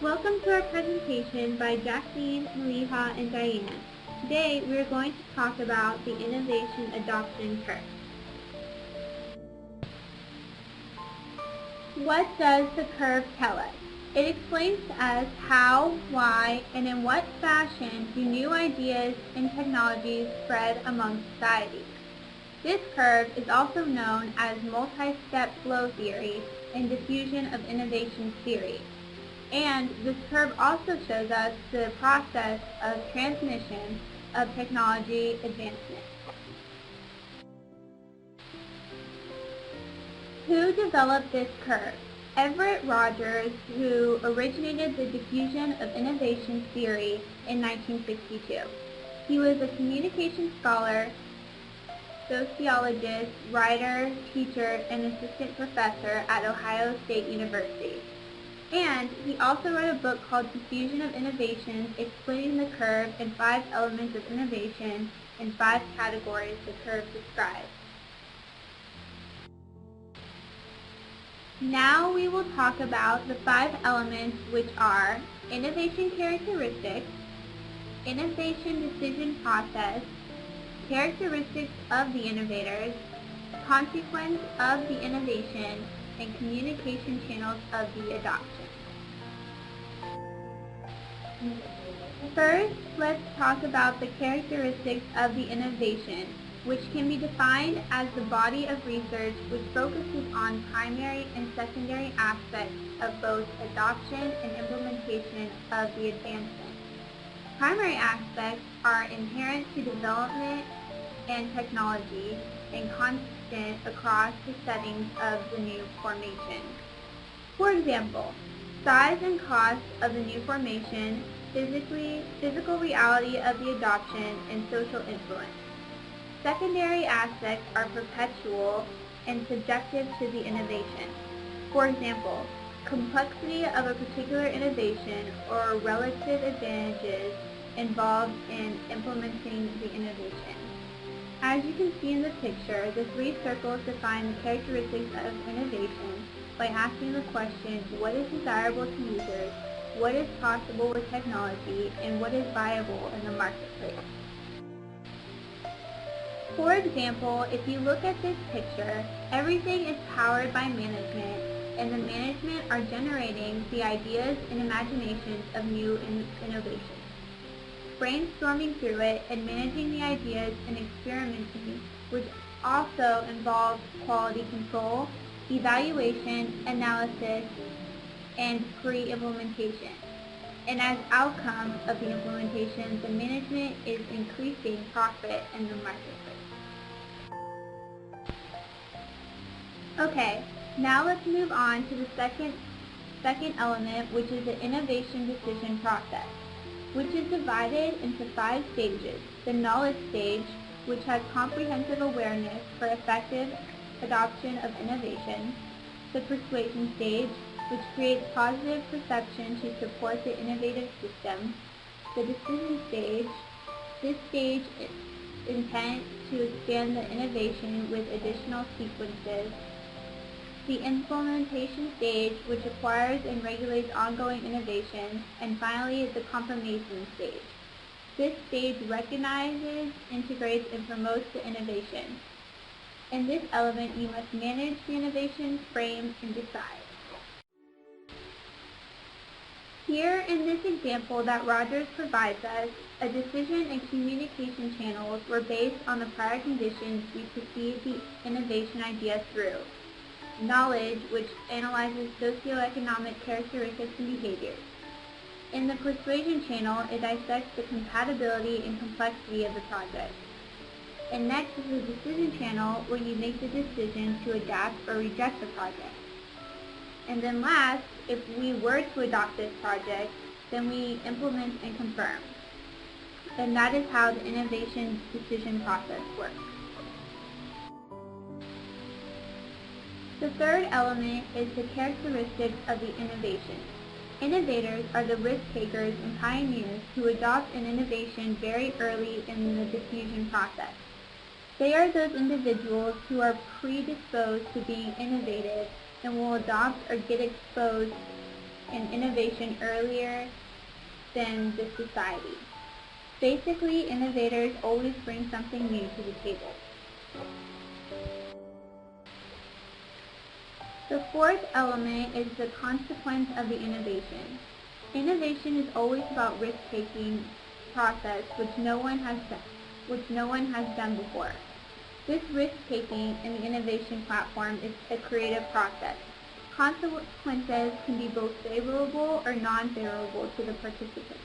Welcome to our presentation by Jacqueline, Maliha, and Diane. Today we are going to talk about the Innovation Adoption Curve. What does the curve tell us? It explains to us how, why, and in what fashion do new ideas and technologies spread among society. This curve is also known as multi-step flow theory and diffusion of innovation theory. And this curve also shows us the process of transmission of technology advancement. Who developed this curve? Everett Rogers, who originated the diffusion of innovation theory in 1962. He was a communication scholar, sociologist, writer, teacher, and assistant professor at Ohio State University. And he also wrote a book called Diffusion of Innovations, explaining the curve and 5 elements of innovation in 5 categories the curve describes. Now we will talk about the 5 elements, which are innovation characteristics, innovation decision process, characteristics of the innovators, consequence of the innovation, and communication channels of the adoption. First, let's talk about the characteristics of the innovation, which can be defined as the body of research which focuses on primary and secondary aspects of both adoption and implementation of the advancement. Primary aspects are inherent to development and technology and constant across the settings of the new formation. For example, size and cost of the new formation, physical reality of the adoption, and social influence. Secondary aspects are perpetual and subjective to the innovation. For example, complexity of a particular innovation or relative advantages involved in implementing the innovation. As you can see in the picture, the 3 circles define the characteristics of innovation by asking the question, what is desirable to users, what is possible with technology, and what is viable in the marketplace. For example, if you look at this picture, everything is powered by management, and the management are generating the ideas and imaginations of new innovations. Brainstorming through it and managing the ideas and experimenting, which also involves quality control, evaluation, analysis, and pre-implementation. And as outcome of the implementation, the management is increasing profit in the marketplace. Okay, now let's move on to the second element, which is the innovation decision process, which is divided into 5 stages. The knowledge stage, which has comprehensive awareness for effective adoption of innovation. The persuasion stage, which creates positive perception to support the innovative system. The decision stage, this stage is intent to expand the innovation with additional sequences. The implementation stage, which acquires and regulates ongoing innovation. And finally, the confirmation stage. This stage recognizes, integrates, and promotes the innovation. In this element, you must manage the innovation, frame, and decide. Here in this example that Rogers provides us, a decision and communication channels were based on the prior conditions we perceive the innovation idea through. Knowledge, which analyzes socioeconomic characteristics and behaviors. In the persuasion channel, it dissects the compatibility and complexity of the project. And next is the decision channel, where you make the decision to adapt or reject the project. And then last, if we were to adopt this project, then we implement and confirm. And that is how the innovation decision process works. The third element is the characteristics of the innovation. Innovators are the risk takers and pioneers who adopt an innovation very early in the diffusion process. They are those individuals who are predisposed to being innovative and will adopt or get exposed and innovation earlier than the society. Basically, innovators always bring something new to the table. The fourth element is the consequence of the innovation. Innovation is always about risk-taking process which no one has done before. This risk-taking in the innovation platform is a creative process. Consequences can be both favorable or non-favorable to the participants.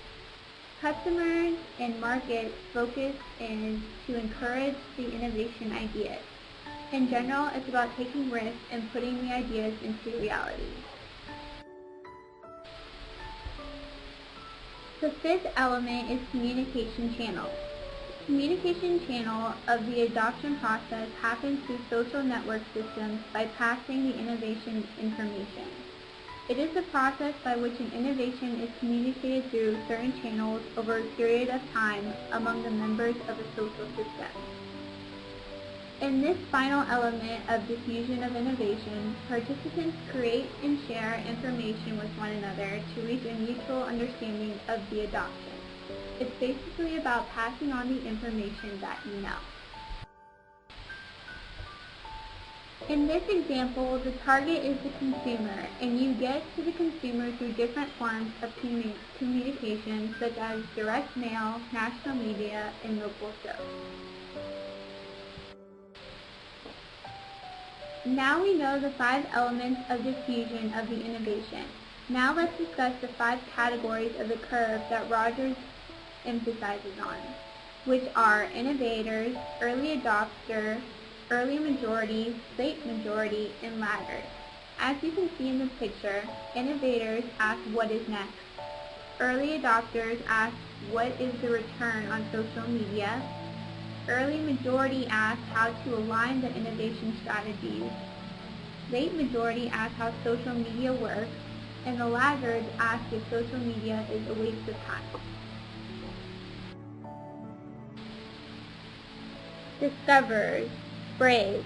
Customers and market focus is to encourage the innovation ideas. In general, it's about taking risks and putting the ideas into reality. The fifth element is communication channels. Communication channel of the adoption process happens through social network systems by passing the innovation information. It is the process by which an innovation is communicated through certain channels over a period of time among the members of a social system. In this final element of diffusion of innovation, participants create and share information with one another to reach a mutual understanding of the adoption. It's basically about passing on the information that you know. In this example, the target is the consumer, and you get to the consumer through different forms of communication such as direct mail, national media, and local shows. Now we know the 5 elements of diffusion of the innovation. Now let's discuss the 5 categories of the curve that Rogers emphasizes on, which are innovators, early adopter, early majority, late majority, and laggard. As you can see in the picture, innovators ask what is next. Early adopters ask what is the return on social media. Early majority asks how to align the innovation strategies. Late majority asks how social media works. And the laggards ask if social media is a waste of time. Discoverers, brave,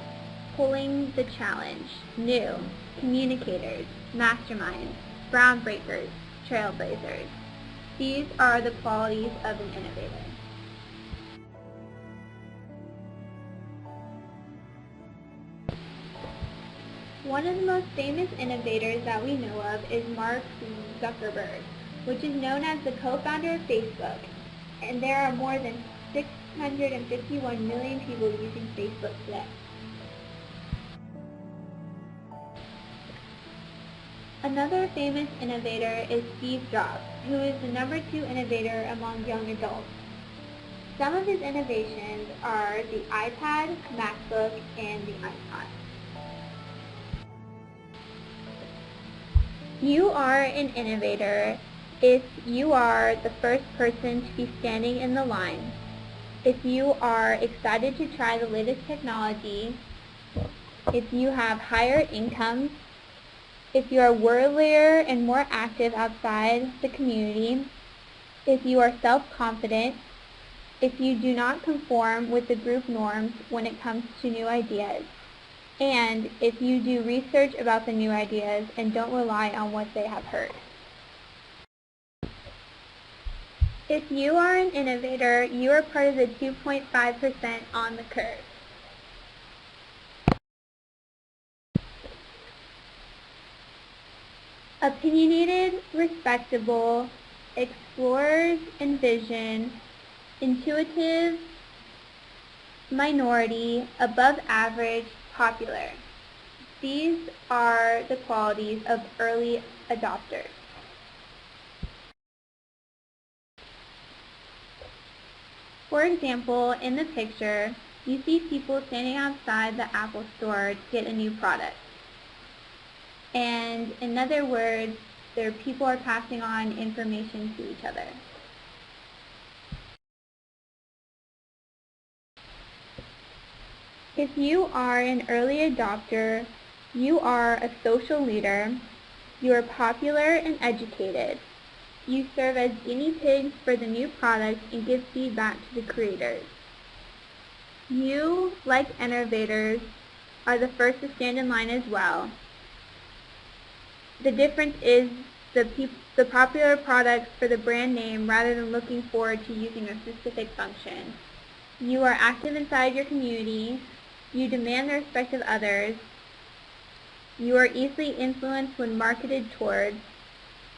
pulling the challenge, new, communicators, masterminds, groundbreakers, trailblazers. These are the qualities of an innovator. One of the most famous innovators that we know of is Mark Zuckerberg, which is known as the co-founder of Facebook, and there are more than 651 million people using Facebook today. Another famous innovator is Steve Jobs, who is the number 2 innovator among young adults. Some of his innovations are the iPad, MacBook, and the iPod. You are an innovator if you are the first person to be standing in the line, if you are excited to try the latest technology, if you have higher incomes, if you are worldlier and more active outside the community, if you are self-confident, if you do not conform with the group norms when it comes to new ideas, and if you do research about the new ideas and don't rely on what they have heard. If you are an innovator, you are part of the 2.5% on the curve. Opinionated, respectable, explorers and vision, intuitive, minority, above average, popular. These are the qualities of early adopters. For example, in the picture, you see people standing outside the Apple store to get a new product. And in other words, their people are passing on information to each other. If you are an early adopter, you are a social leader, you are popular and educated, you serve as guinea pigs for the new product and give feedback to the creators. You, like innovators, are the first to stand in line as well. The difference is the popular products for the brand name rather than looking forward to using a specific function. You are active inside your community. You demand the respect of others. You are easily influenced when marketed towards,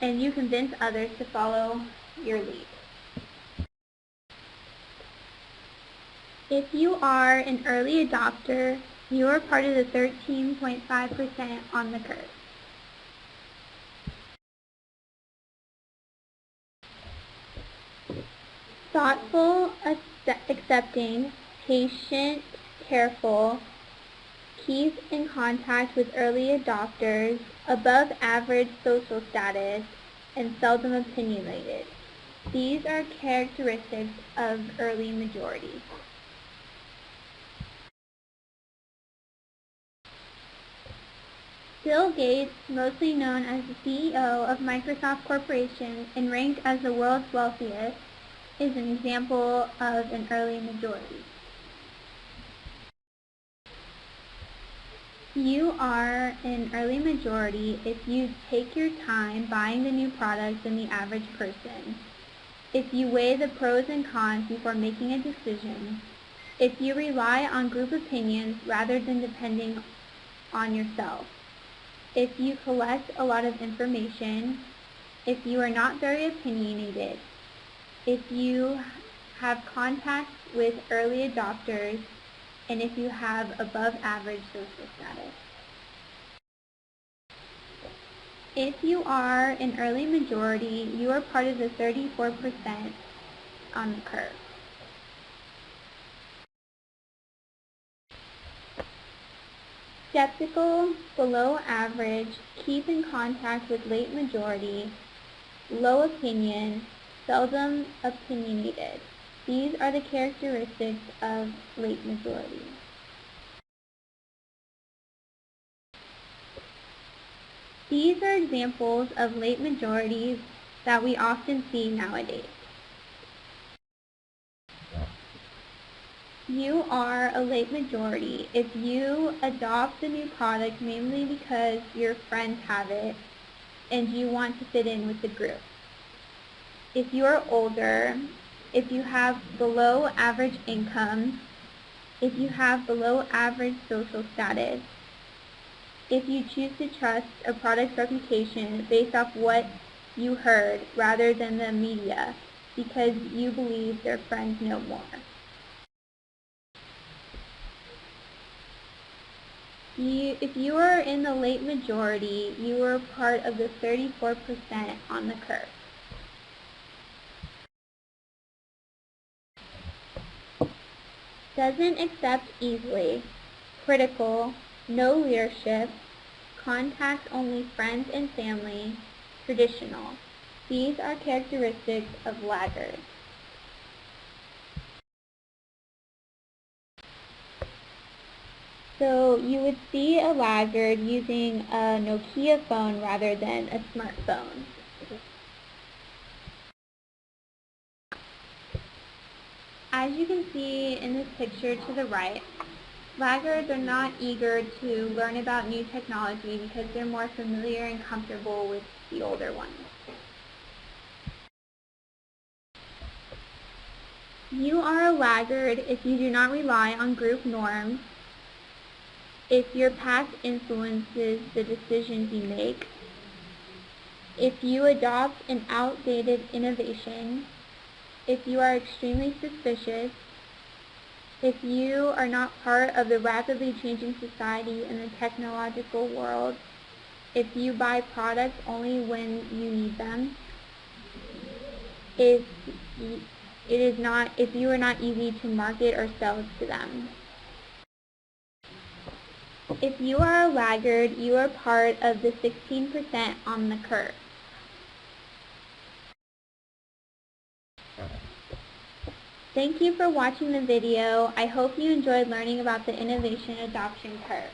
and you convince others to follow your lead. If you are an early adopter, you are part of the 13.5% on the curve. Thoughtful, accepting, patient, careful, keep in contact with early adopters, above average social status, and seldom opinionated. These are characteristics of early majority. Bill Gates, mostly known as the CEO of Microsoft Corporation and ranked as the world's wealthiest, is an example of an early majority. You are an early majority if you take your time buying the new product than the average person, if you weigh the pros and cons before making a decision, if you rely on group opinions rather than depending on yourself, if you collect a lot of information, if you are not very opinionated, if you have contact with early adopters, and if you have above average social status. If you are an early majority, you are part of the 34% on the curve. Skeptical, below average, keep in contact with late majority, low opinion, seldom opinionated. These are the characteristics of late majority. These are examples of late majorities that we often see nowadays. You are a late majority if you adopt the new product mainly because your friends have it and you want to fit in with the group. If you are older, if you have below average income, if you have below average social status, if you choose to trust a product's reputation based off what you heard rather than the media because you believe their friends know more. If you are in the late majority, you are part of the 34% on the curve. Doesn't accept easily, critical, no leadership, contacts only friends and family, traditional. These are characteristics of laggards. So you would see a laggard using a Nokia phone rather than a smartphone. As you can see in this picture to the right, laggards are not eager to learn about new technology because they're more familiar and comfortable with the older ones. You are a laggard if you do not rely on group norms, if your past influences the decisions you make, if you adopt an outdated innovation, if you are extremely suspicious, if you are not part of the rapidly changing society and the technological world, if you buy products only when you need them, if you are not easy to market or sell to them. If you are a laggard, you are part of the 16% on the curve. Thank you for watching the video. I hope you enjoyed learning about the innovation adoption curve.